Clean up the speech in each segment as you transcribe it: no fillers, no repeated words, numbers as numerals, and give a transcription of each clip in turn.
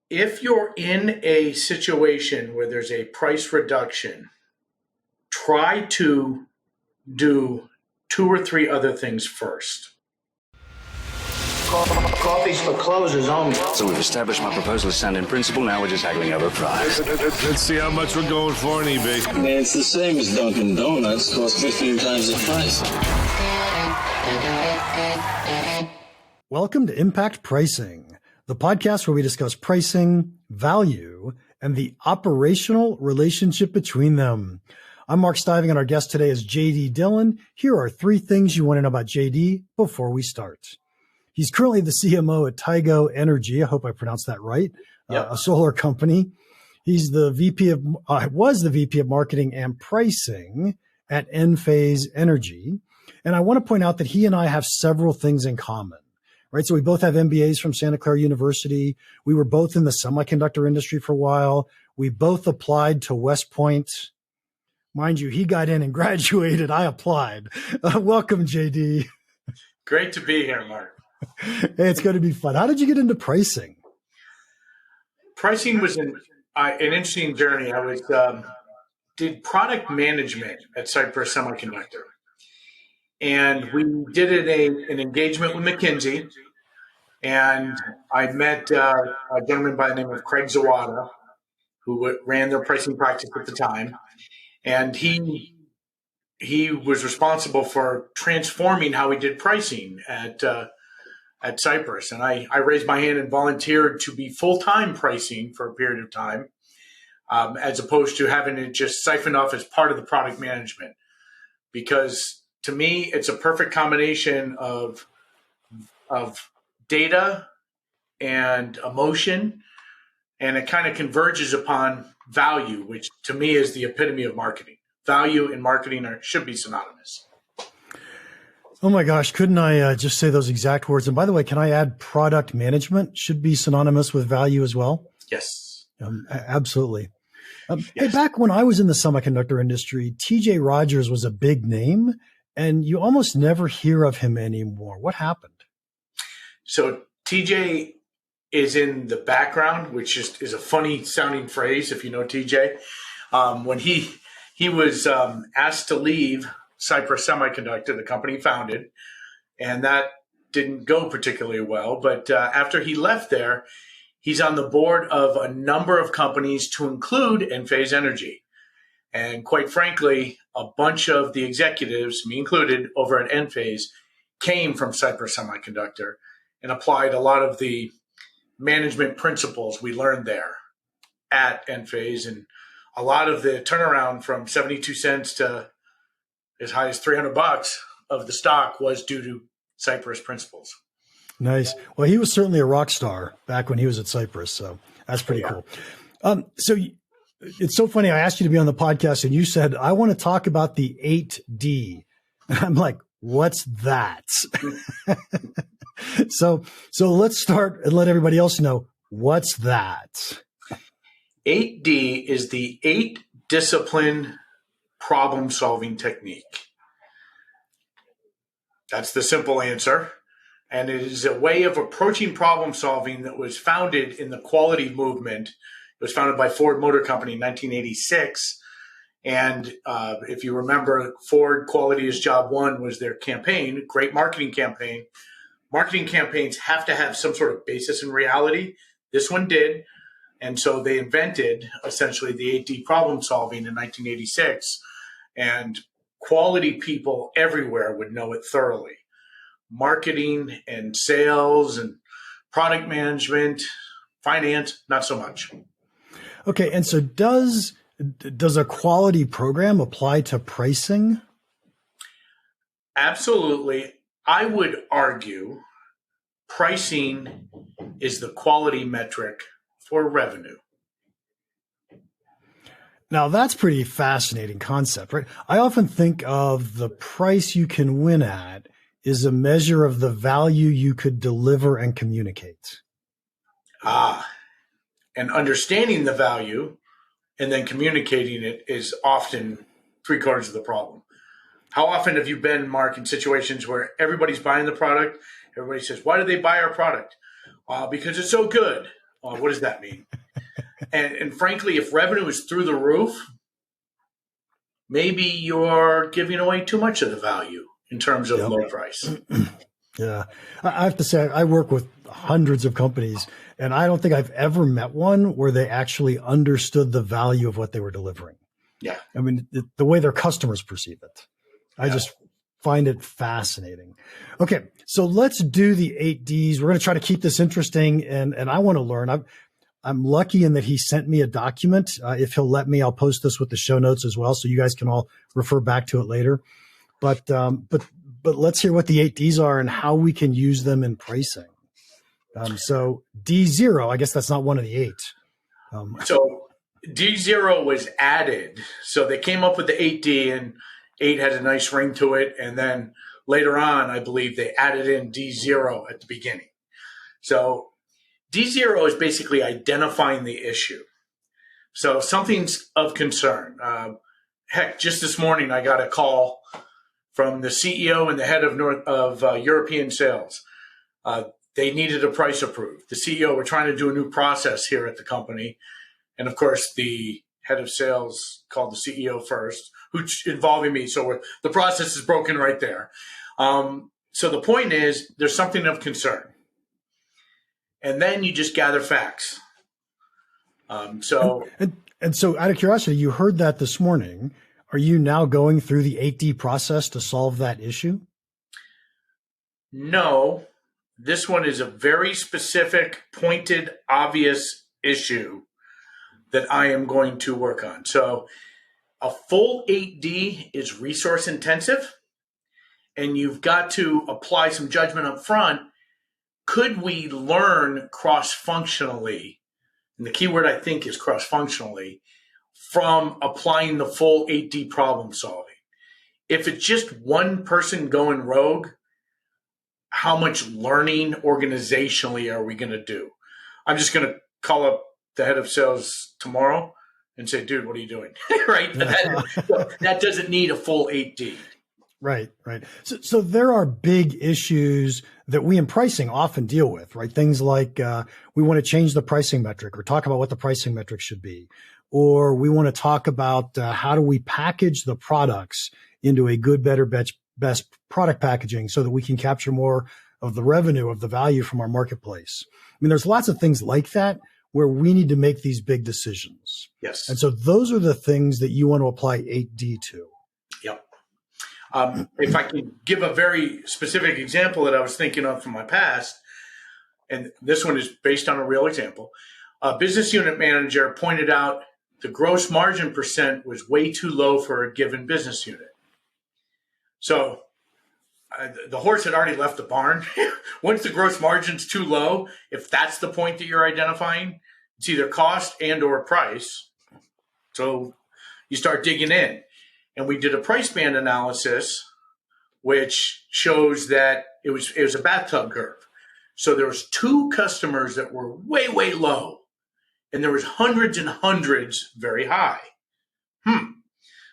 If you're in a situation where there's a price reduction, try to do two or three other things first. Coffee's for closers only. So we've established my proposal is sound in principle. Now we're just haggling over price. Let's see how much we're going for on eBay. Man, it's the same as Dunkin' Donuts. Costs 15 times the price. Welcome to Impact Pricing, the podcast where we discuss pricing, value, and the operational relationship between them. I'm Mark Stiving, and our guest today is JD Dillon. Here are three things you want to know about JD before we start. He's currently the CMO at Tigo Energy. I hope I pronounced that right. Yep. A solar company. He's the was the VP of Marketing and Pricing at Enphase Energy. And I want to point out that he and I have several things in common, right? So we both have MBAs from Santa Clara University. We were both in the semiconductor industry for a while. We both applied to West Point. Mind you, he got in and graduated. I applied. Welcome, JD. Great to be here, Mark. Hey, it's going to be fun. How did you get into pricing? Pricing was an interesting journey. I was did product management at Cypress Semiconductor, and we did an engagement with McKinsey, and I met a gentleman by the name of Craig Zawada, who ran their pricing practice at the time, and he was responsible for transforming how we did pricing at Cypress. And I raised my hand and volunteered to be full-time pricing for a period of time, as opposed to having it just siphoned off as part of the product management. Because to me, it's a perfect combination of data and emotion, and it kind of converges upon value, which to me is the epitome of marketing. Value and marketing should be synonymous. Oh my gosh, couldn't I just say those exact words? And by the way, can I add product management should be synonymous with value as well? Yes. Absolutely. Yes. Hey, back when I was in the semiconductor industry, TJ Rodgers was a big name, and you almost never hear of him anymore. What happened? So TJ is in the background, which just is a funny sounding phrase if you know TJ. When he was asked to leave Cypress Semiconductor, the company he founded, and that didn't go particularly well. But after he left there, he's on the board of a number of companies to include Enphase Energy. And quite frankly, a bunch of the executives, me included, over at Enphase came from Cypress Semiconductor and applied a lot of the management principles we learned there at Enphase. And a lot of the turnaround from 72 cents to as high as $300 of the stock was due to Cypress principles. Nice. Well, he was certainly a rock star back when he was at Cypress. So that's pretty cool. So it's so funny. I asked you to be on the podcast and you said, I want to talk about the 8D. And I'm like, what's that? So let's start and let everybody else know what's that. 8D is the 8 discipline problem-solving technique. That's the simple answer. And it is a way of approaching problem-solving that was founded in the quality movement. It was founded by Ford Motor Company in 1986. And if you remember, Ford Quality is Job One was their campaign, great marketing campaign. Marketing campaigns have to have some sort of basis in reality. This one did. And so they invented essentially the 8D problem solving in 1986, and quality people everywhere would know it thoroughly. Marketing and sales and product management, finance, not so much. Okay. And so does a quality program apply to pricing? Absolutely. I would argue pricing is the quality metric for revenue. Now, that's pretty fascinating concept, right? I often think of the price you can win at is a measure of the value you could deliver and communicate. And understanding the value and then communicating it is often 3/4 of the problem. How often have you been, Mark, in situations where everybody's buying the product? Everybody says, why do they buy our product? Because it's so good. What does that mean? And frankly, if revenue is through the roof, maybe you're giving away too much of the value in terms of low price. Yeah. I have to say, I work with hundreds of companies, and I don't think I've ever met one where they actually understood the value of what they were delivering. Yeah. I mean, the way their customers perceive it. I just find it fascinating. Okay. So let's do the 8Ds. We're going to try to keep this interesting, and I want to learn. I'm lucky in that he sent me a document. If he'll let me, I'll post this with the show notes as well, so you guys can all refer back to it later. But let's hear what the 8Ds are and how we can use them in pricing. So D0, I guess that's not one of the 8. So D0 was added. So they came up with the 8D, and 8 had a nice ring to it. And then later on, I believe they added in D0 at the beginning. So D0 is basically identifying the issue. So something's of concern. Heck, just this morning, I got a call from the CEO and the head of European sales. They needed a price approved. The CEO, we're trying to do a new process here at the company. And of course, the head of sales called the CEO first, who's involving me. So the process is broken right there. So the point is, there's something of concern. And then you just gather facts. And so out of curiosity, you heard that this morning. Are you now going through the 8D process to solve that issue? No, this one is a very specific, pointed, obvious issue that I am going to work on. So a full 8D is resource intensive, and you've got to apply some judgment up front. Could we learn cross-functionally? And the key word I think is cross-functionally from applying the full 8D problem solving. If it's just one person going rogue, how much learning organizationally are we going to do? I'm just going to call up the head of sales tomorrow and say, dude, what are you doing? Right? That doesn't need a full 8D. Right. So there are big issues that we in pricing often deal with, right? Things like we want to change the pricing metric or talk about what the pricing metric should be. Or we want to talk about how do we package the products into a good, better, best product packaging so that we can capture more of the revenue of the value from our marketplace. I mean, there's lots of things like that where we need to make these big decisions. Yes. And so those are the things that you want to apply 8D to. Yep. If I can give a very specific example that I was thinking of from my past, and this one is based on a real example, a business unit manager pointed out the gross margin percent was way too low for a given business unit. So the horse had already left the barn. Once the gross margin's too low, if that's the point that you're identifying, it's either cost and or price. So you start digging in. And we did a price band analysis, which shows that it was a bathtub curve. So there was 2 customers that were way, way low, and there was hundreds and hundreds very high.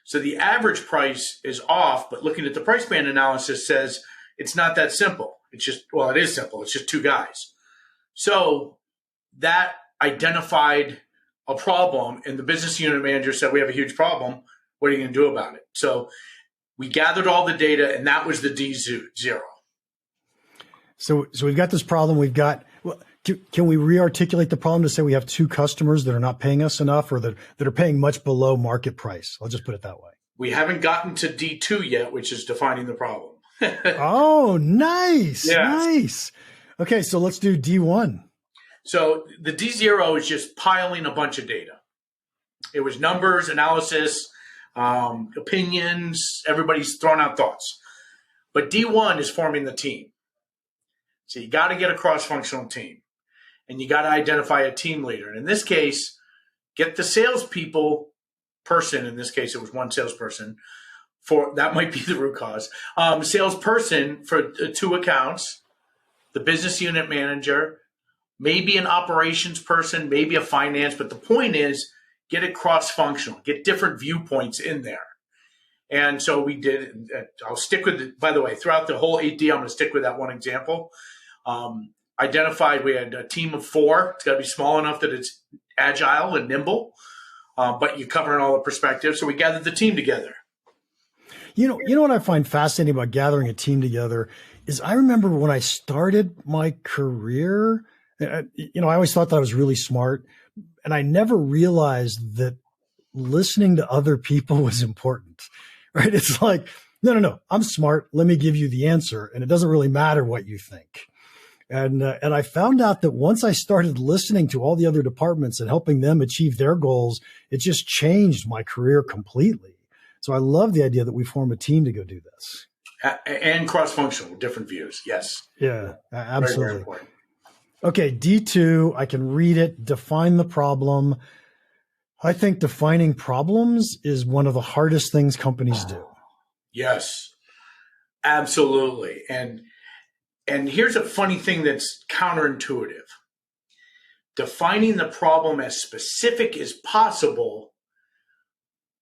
So the average price is off, but looking at the price band analysis says it's not that simple. It's just, well, it is simple. It's just 2 guys. So that identified a problem, and the business unit manager said, we have a huge problem. What are you going to do about it? So we gathered all the data, and that was the D0. So we've got this problem. Can we re-articulate the problem to say we have 2 customers that are not paying us enough or that are paying much below market price? I'll just put it that way. We haven't gotten to D2 yet, which is defining the problem. Oh, nice. Yeah. Nice. Okay, so let's do D1. So the D0 is just piling a bunch of data. It was numbers, analysis, opinions, everybody's throwing out thoughts. But D1 is forming the team. So you got to get a cross-functional team, and you got to identify a team leader. And in this case, get the salespeople person. In this case, it was one salesperson. That might be the root cause. Salesperson for 2 accounts, the business unit manager, maybe an operations person, maybe a finance. But the point is, get it cross-functional, get different viewpoints in there. And so we did. I'll stick with it. By the way, throughout the whole 8D, I'm going to stick with that one example. identified we had a team of 4. It's got to be small enough that it's agile and nimble, but you're covering all the perspectives. So we gathered the team together. You know what I find fascinating about gathering a team together is I remember when I started my career, I always thought that I was really smart, and I never realized that listening to other people was important, right? It's like, no, I'm smart. Let me give you the answer. And it doesn't really matter what you think. And I found out that once I started listening to all the other departments and helping them achieve their goals, it just changed my career completely. So I love the idea that we form a team to go do this. And cross-functional, different views. Yes. Yeah, absolutely. Very, very important. Okay, D2, I can read it. Define the problem. I think defining problems is one of the hardest things companies do. Yes, absolutely. And here's a funny thing that's counterintuitive. Defining the problem as specific as possible,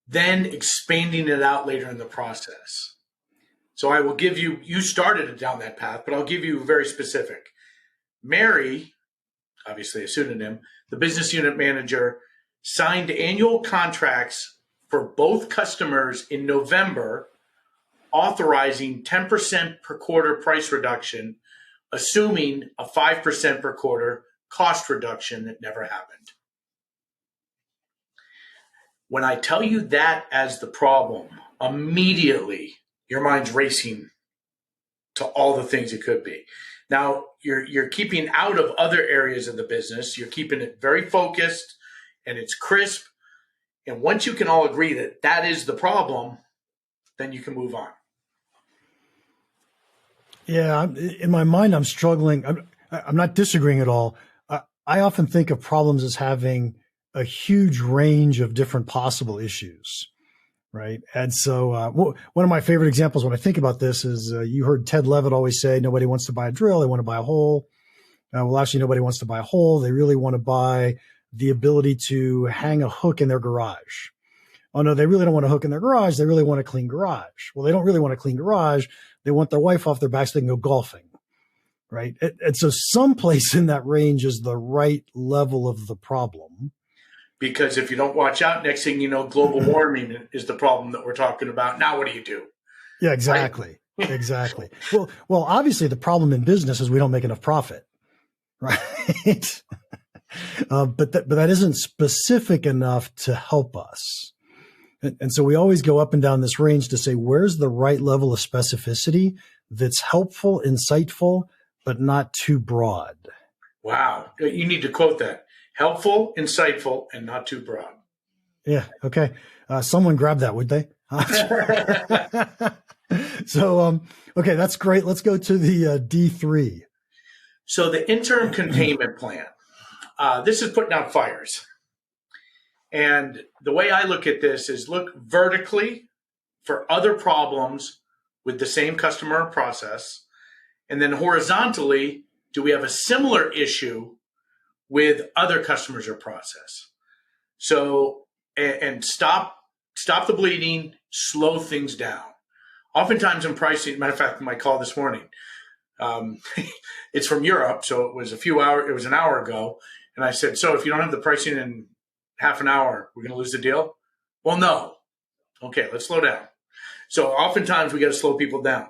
then expanding it out later in the process. So I will give you started it down that path, but I'll give you very specific. Mary, obviously a pseudonym, the business unit manager, signed annual contracts for both customers in November, authorizing 10% per quarter price reduction, assuming a 5% per quarter cost reduction that never happened. When I tell you that as the problem, immediately your mind's racing to all the things it could be. Now, you're keeping out of other areas of the business. You're keeping it very focused and it's crisp. And once you can all agree that that is the problem, then you can move on. Yeah, in my mind, I'm struggling. I'm not disagreeing at all. I often think of problems as having a huge range of different possible issues, right? And so one of my favorite examples when I think about this is you heard Ted Levitt always say, nobody wants to buy a drill, they want to buy a hole. Well, actually, nobody wants to buy a hole. They really want to buy the ability to hang a hook in their garage. Oh, no, they really don't want a hook in their garage. They really want a clean garage. Well, they don't really want a clean garage. They want their wife off their back so they can go golfing, right? And so someplace in that range is the right level of the problem. Because if you don't watch out, next thing you know, global warming is the problem that we're talking about. Now, what do you do? Yeah, exactly. Right? Exactly. Well, obviously the problem in business is we don't make enough profit, right? But that isn't specific enough to help us. And so we always go up and down this range to say, where's the right level of specificity that's helpful, insightful, but not too broad? Wow. You need to quote that. Helpful, insightful, and not too broad. Yeah. Okay. Someone grab that, would they? So, okay, that's great. Let's go to the D3. So the interim containment plan. This is putting out fires. And the way I look at this is look vertically for other problems with the same customer or process. And then horizontally, do we have a similar issue with other customers or process? So, and stop the bleeding, slow things down. Oftentimes in pricing, matter of fact, in my call this morning, it's from Europe. So it was an hour ago. And I said, so if you don't have the pricing in half an hour, we're going to lose the deal? Well, no. Okay, let's slow down. So oftentimes we got to slow people down.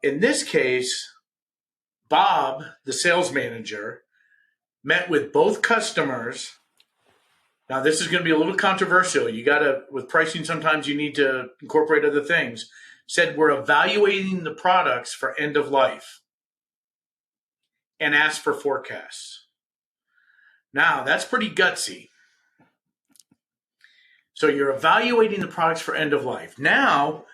In this case, Bob, the sales manager, met with both customers. Now, this is going to be a little controversial. With pricing, sometimes you need to incorporate other things. Said, we're evaluating the products for end of life and asked for forecasts. Now, that's pretty gutsy. So you're evaluating the products for end of life. Now,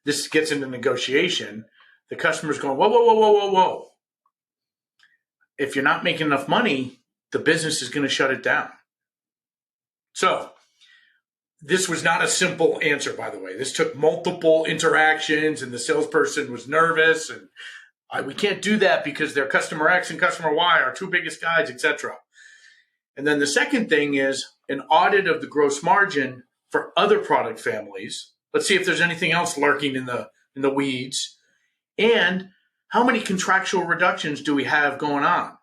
this gets into negotiation. The customer's going, whoa, whoa, whoa, whoa, whoa, whoa. If you're not making enough money, the business is going to shut it down. So this was not a simple answer, by the way. This took multiple interactions, and the salesperson was nervous. And we can't do that because they're customer X and customer Y, our two biggest guys, etc. And then the second thing is an audit of the gross margin for other product families. Let's see if there's anything else lurking in the weeds. And how many contractual reductions do we have going on?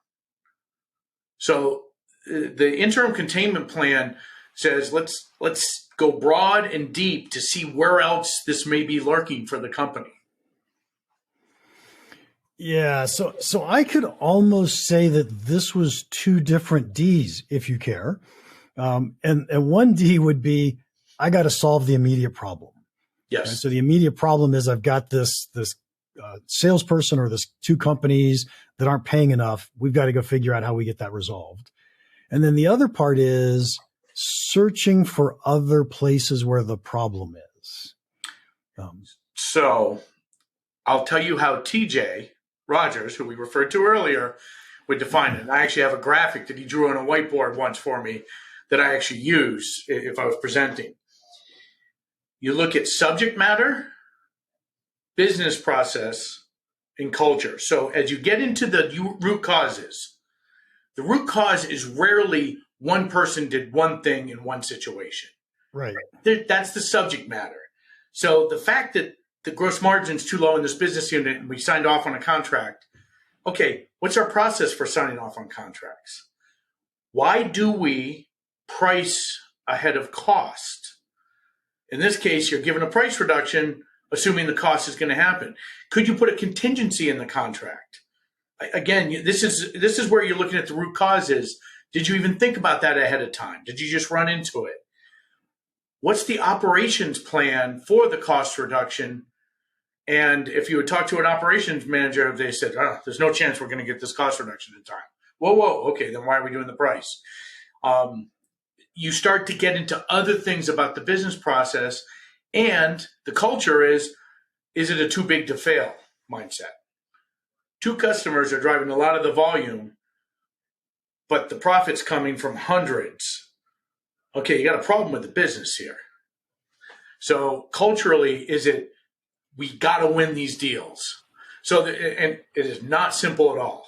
So the interim containment plan says let's go broad and deep to see where else this may be lurking for the company. Yeah, so I could almost say that this was two different Ds, if you care. And one D would be, I got to solve the immediate problem. Yes. Right? So the immediate problem is I've got this salesperson or this two companies that aren't paying enough. We've got to go figure out how we get that resolved. And then the other part is searching for other places where the problem is. So I'll tell you how TJ Rodgers, who we referred to earlier, would define it. And I actually have a graphic that he drew on a whiteboard once for me that I actually use if I was presenting. You look at subject matter, business process, and culture. So as you get into the root causes, the root cause is rarely one person did one thing in one situation. Right. That's the subject matter. So the fact that the gross margin is too low in this business unit and we signed off on a contract. Okay, what's our process for signing off on contracts? Why do we price ahead of cost? In this case, you're given a price reduction, assuming the cost is going to happen. Could you put a contingency in the contract? Again, this is where you're looking at the root causes. Did you even think about that ahead of time? Did you just run into it? What's the operations plan for the cost reduction? And if you would talk to an operations manager, they said, there's no chance we're going to get this cost reduction in time. Whoa, okay, then why are we doing the price? You start to get into other things about the business process, and the culture is it a too big to fail mindset? Two customers are driving a lot of the volume, but the profit's coming from hundreds. Okay, you got a problem with the business here. So culturally, is it, we got to win these deals. So, and it is not simple at all.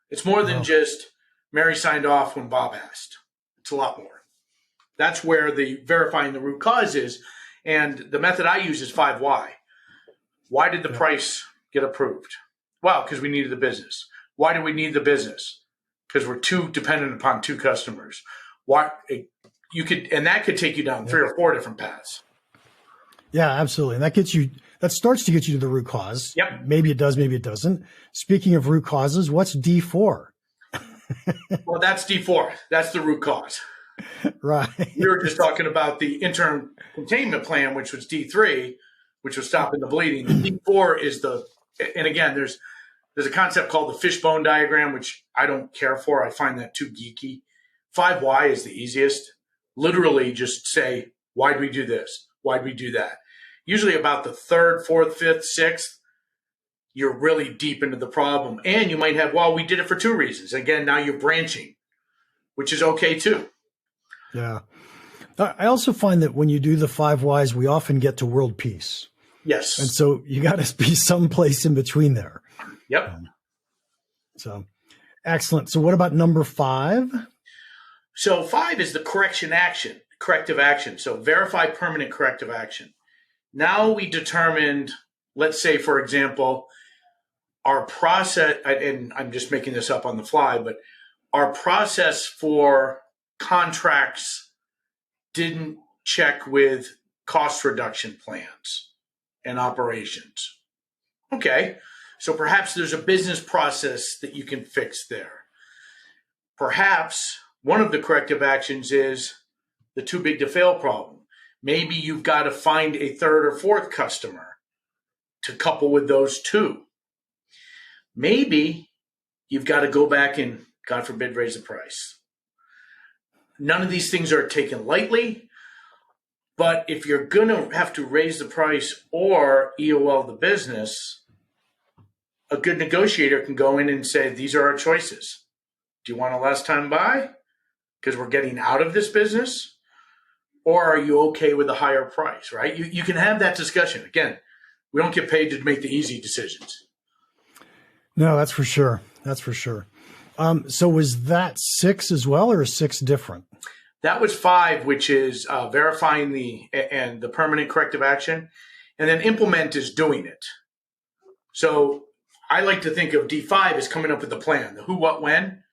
It's more than just Mary signed off when Bob asked. It's a lot more. That's where the verifying the root cause is. And the method I use is 5 why. Why did the price get approved? Well, because we needed the business. Why do we need the business? Because we're too dependent upon two customers. And that could take you down 3 or 4 different paths. Yeah, absolutely. And that starts to get you to the root cause. Yep. Maybe it does, maybe it doesn't. Speaking of root causes, what's D4? Well, that's D4. That's the root cause. Right. We were just talking about the interim containment plan, which was D3, which was stopping the bleeding. D4 is and again, there's a concept called the fishbone diagram, which I don't care for. I find that too geeky. 5 why is the easiest. Literally just say, why'd we do this? Why'd we do that? Usually about the 3rd, 4th, 5th, 6th, you're really deep into the problem. And you might have, we did it for 2 reasons. Again, now you're branching, which is okay too. Yeah. I also find that when you do the 5 whys, we often get to world peace. Yes. And so you got to be someplace in between there. Yep. So excellent. So what about number 5? So 5 is the corrective action. So verify permanent corrective action. Now we determined, let's say, for example, our process, and I'm just making this up on the fly, but our process for contracts didn't check with cost reduction plans and operations. Okay, so perhaps there's a business process that you can fix there. Perhaps one of the corrective actions is the too big to fail problem. Maybe you've got to find a 3rd or 4th customer to couple with those 2. Maybe you've got to go back and, God forbid, raise the price. None of these things are taken lightly, but if you're going to have to raise the price or EOL the business, a good negotiator can go in and say, these are our choices. Do you want a last time buy? Because we're getting out of this business? Or are you okay with a higher price, right? You can have that discussion. Again, we don't get paid to make the easy decisions. No, that's for sure. That's for sure. So was that 6 as well, or is 6 different? That was 5, which is verifying the permanent corrective action. And then implement is doing it. So I like to think of D5 as coming up with the plan, the who, what, when.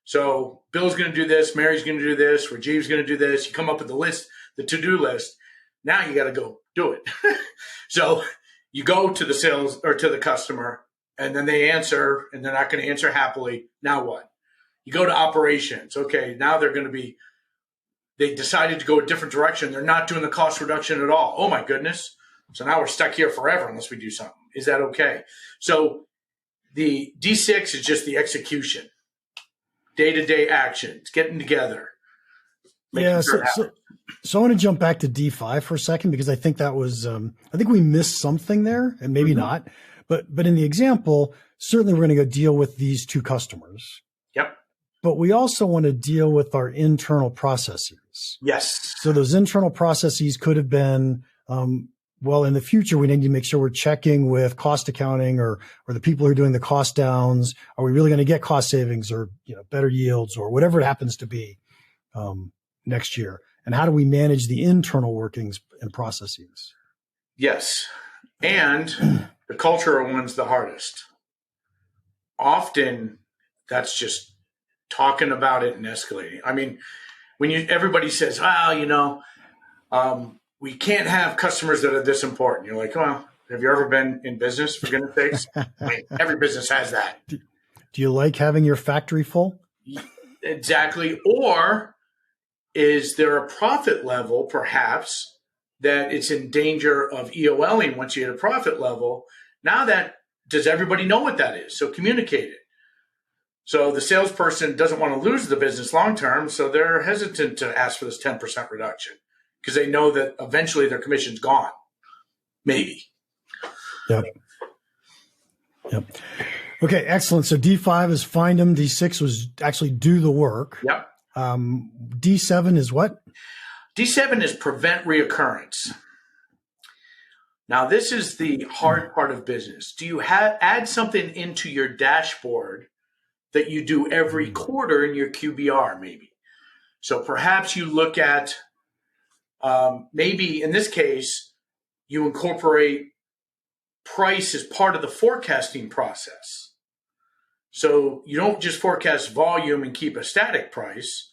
So Bill's going to do this, Mary's going to do this, Rajiv's going to do this. You come up with the list, the to-do list. Now you got to go do it. So you go to the sales or to the customer, and then they answer, and they're not going to answer happily. Now what? You go to operations. Okay, now they decided to go a different direction. They're not doing the cost reduction at all. Oh my goodness. So now we're stuck here forever unless we do something. Is that okay? So the D6 is just the execution, day-to-day actions, getting together. Yeah. So I want to jump back to D5 for a second, because I think that was, I think we missed something there, and maybe not, but in the example, certainly we're going to go deal with these two customers. Yep. But we also want to deal with our internal processes. Yes. So those internal processes could have been, well, in the future, we need to make sure we're checking with cost accounting or the people who are doing the cost downs. Are we really going to get cost savings or, better yields or whatever it happens to be next year? And how do we manage the internal workings and processes? Yes. And the cultural one's the hardest. Often that's just talking about it and escalating. I mean, when everybody says, we can't have customers that are this important. You're like, well, have you ever been in business, for goodness sakes? I mean, every business has that. Do you like having your factory full? Exactly. Or is there a profit level, perhaps, that it's in danger of EOLing once you hit a profit level? Now does everybody know what that is? So communicate it. So the salesperson doesn't want to lose the business long term, so they're hesitant to ask for this 10% reduction because they know that eventually their commission's gone. Maybe. Yep. Okay, excellent. So D5 is find them. D6 was actually do the work. Yep. D7 is what? D7 is prevent reoccurrence. Now, this is the hard part of business. Do you add something into your dashboard that you do every quarter in your QBR, maybe? So perhaps you look at maybe in this case, you incorporate price as part of the forecasting process. So you don't just forecast volume and keep a static price.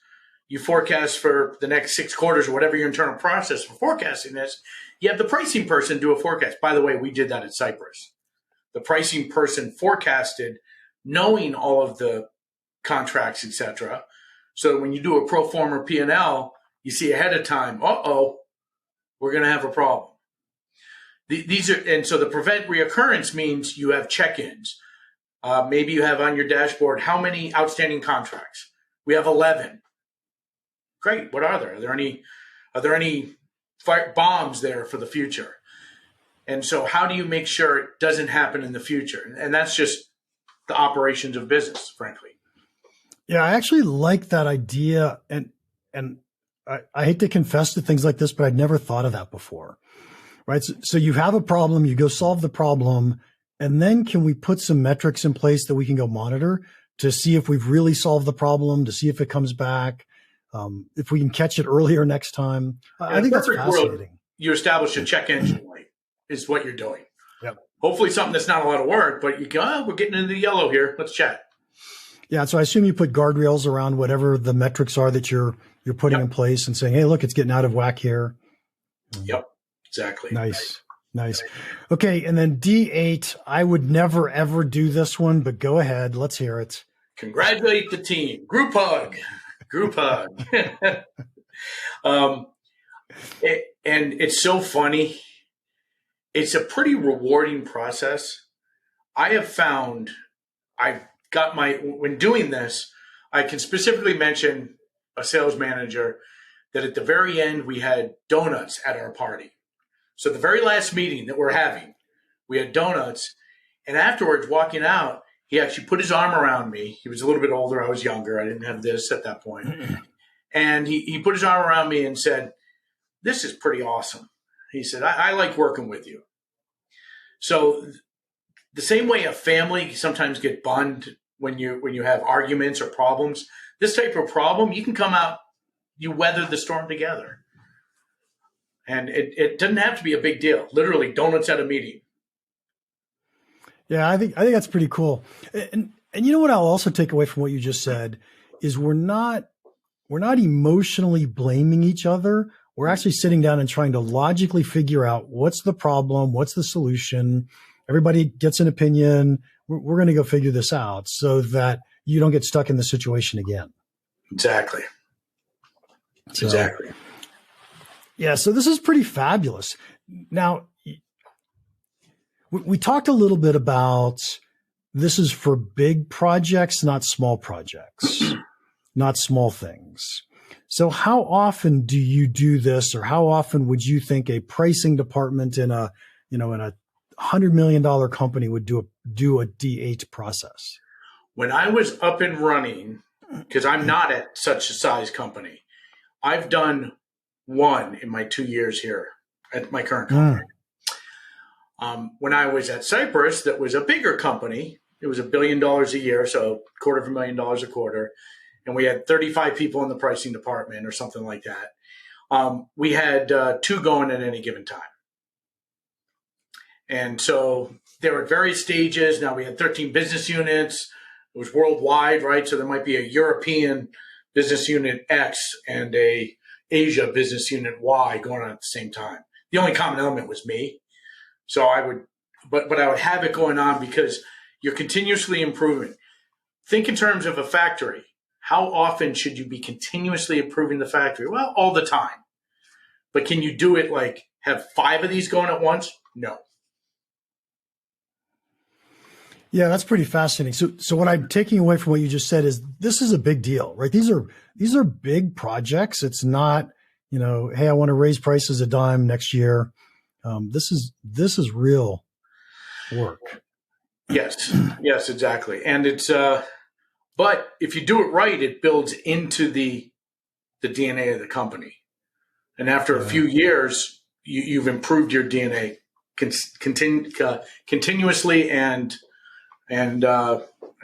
You forecast for the next 6 quarters or whatever your internal process for forecasting is. You have the pricing person do a forecast. By the way, we did that at Cypress. The pricing person forecasted knowing all of the contracts, et cetera. So when you do a pro forma P&L, you see ahead of time, we're going to have a problem. And so the prevent reoccurrence means you have check-ins. Maybe you have on your dashboard, how many outstanding contracts? We have 11. Great. What are there? Are there any bombs there for the future? And so how do you make sure it doesn't happen in the future? And that's just the operations of business, frankly. Yeah, I actually like that idea. And I hate to confess to things like this, but I'd never thought of that before. Right. So you have a problem, you go solve the problem, and then can we put some metrics in place that we can go monitor to see if we've really solved the problem, to see if it comes back, if we can catch it earlier next time. I think that's fascinating. World, you establish a check engine light is what you're doing. Yep. Hopefully something that's not a lot of work, but you go, we're getting into the yellow here. Let's chat. Yeah. So I assume you put guardrails around whatever the metrics are that you're putting in place and saying, hey, look, it's getting out of whack here. Yep. Exactly. Nice. Okay. And then D8, I would never, ever do this one, but go ahead. Let's hear it. Congratulate the team. Group hug. And it's so funny. It's a pretty rewarding process. I have found when doing this, I can specifically mention a sales manager that at the very end, we had donuts at our party. So the very last meeting that we're having, we had donuts. And afterwards, walking out, he actually put his arm around me. He was a little bit older. I was younger. I didn't have this at that point. And he put his arm around me and said, this is pretty awesome. He said, I like working with you. So the same way a family sometimes get bond when you have arguments or problems, this type of problem, you can come out, you weather the storm together. And it doesn't have to be a big deal. Literally, donuts at a meeting. Yeah, I think that's pretty cool. And you know what I'll also take away from what you just said is we're not emotionally blaming each other. We're actually sitting down and trying to logically figure out what's the problem, what's the solution. Everybody gets an opinion. We're going to go figure this out so that you don't get stuck in the situation again. Exactly. So, Exactly. Yeah, so this is pretty fabulous. Now, we talked a little bit about this is for big projects, not small projects, not small things. So how often do you do this, or how often would you think a pricing department in a $100 million company would do a D8 process? When I was up and running, because I'm not at such a size company, I've done one in my 2 years here at my current company. When I was at Cypress, that was a bigger company. It was $1 billion a year, so $250,000 a quarter. And we had 35 people in the pricing department or something like that. We had 2 going at any given time. And so they were at various stages. Now we had 13 business units. It was worldwide, right? So there might be a European business unit X and a Asia business unit Y going on at the same time. The only common element was me. So I would, but I would have it going on because you're continuously improving. Think in terms of a factory. How often should you be continuously improving the factory? Well, all the time. But can you do it like have 5 of these going at once? No. Yeah, that's pretty fascinating. So what I'm taking away from what you just said is this is a big deal, right? These are big projects. It's not, hey, I want to raise prices a dime next year. This is real work. Yes, exactly. And it's, but if you do it right, it builds into the DNA of the company. And after a few years, you've improved your DNA continuously and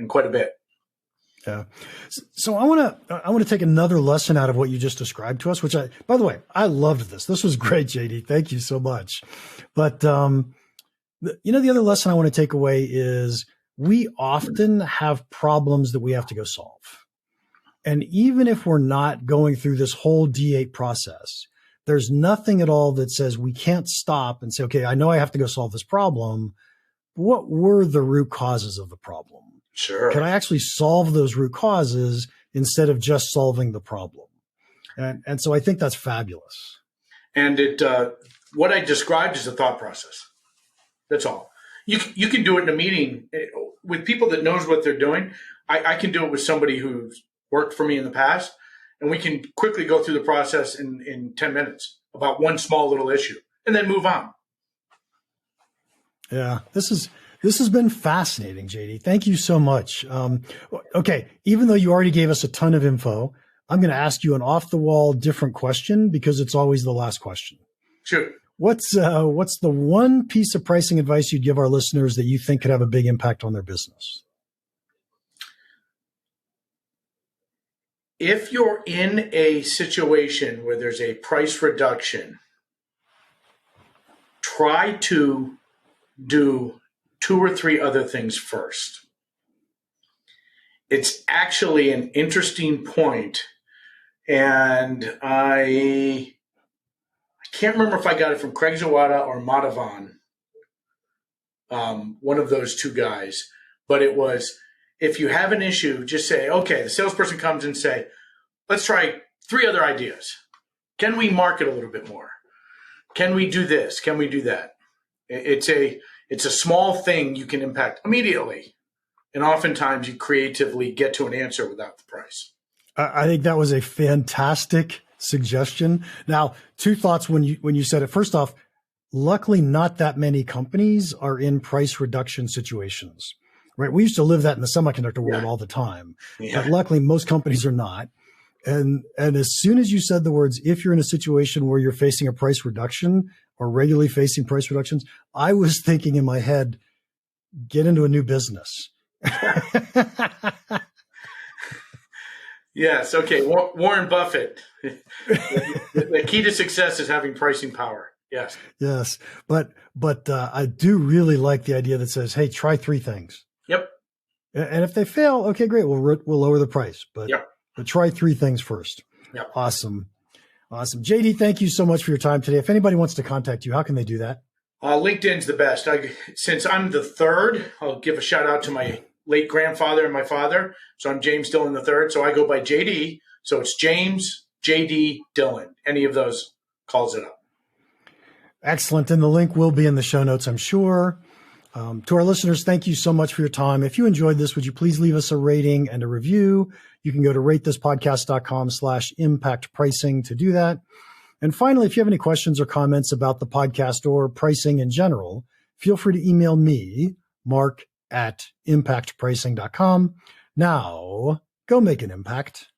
quite a bit. Yeah. So I want to take another lesson out of what you just described to us, which by the way, I loved this. This was great, JD. Thank you so much. But, the other lesson I want to take away is we often have problems that we have to go solve. And even if we're not going through this whole D8 process, there's nothing at all that says we can't stop and say, okay, I know I have to go solve this problem. What were the root causes of the problem? Sure. Can I actually solve those root causes instead of just solving the problem? And so I think that's fabulous. And what I described is a thought process. That's all. You can do it in a meeting with people that knows what they're doing. I can do it with somebody who's worked for me in the past, and we can quickly go through the process in 10 minutes about one small little issue and then move on. Yeah, this has been fascinating, JD. Thank you so much. Okay, even though you already gave us a ton of info, I'm going to ask you an off-the-wall different question because it's always the last question. Sure. What's the one piece of pricing advice you'd give our listeners that you think could have a big impact on their business? If you're in a situation where there's a price reduction, try to do 2 or 3 other things first. It's actually an interesting point, and I can't remember if I got it from Craig Zawada or Madhavan, one of those 2 guys, but it was, if you have an issue, just say, okay, the salesperson comes and say, let's try 3 other ideas. Can we market a little bit more? Can we do this? Can we do that? It's a small thing you can impact immediately. And oftentimes you creatively get to an answer without the price. I think that was a fantastic suggestion. Now, 2 thoughts when you said it. First off, luckily not that many companies are in price reduction situations, right? We used to live that in the semiconductor world all the time, but luckily most companies are not. And as soon as you said the words, if you're in a situation where you're facing a price reduction or regularly facing price reductions, I was thinking in my head, get into a new business. Yes. Okay. Warren Buffett. The key to success is having pricing power. Yes. Yes. But I do really like the idea that says, hey, try 3 things. Yep. And if they fail, okay, great. We'll lower the price, but Yep. try 3 things first. Yep. Awesome. JD, thank you so much for your time today. If anybody wants to contact you, how can they do that? LinkedIn's the best. Since I'm the third, I'll give a shout out to my late grandfather and my father. So I'm James Dillon the third. So I go by JD. So it's James JD Dillon. Any of those calls it up. Excellent. And the link will be in the show notes, I'm sure. To our listeners, thank you so much for your time. If you enjoyed this, would you please leave us a rating and a review? You can go to ratethispodcast.com/impact pricing to do that. And finally, if you have any questions or comments about the podcast or pricing in general, feel free to email me, Mark, at impactpricing.com. Now, go make an impact.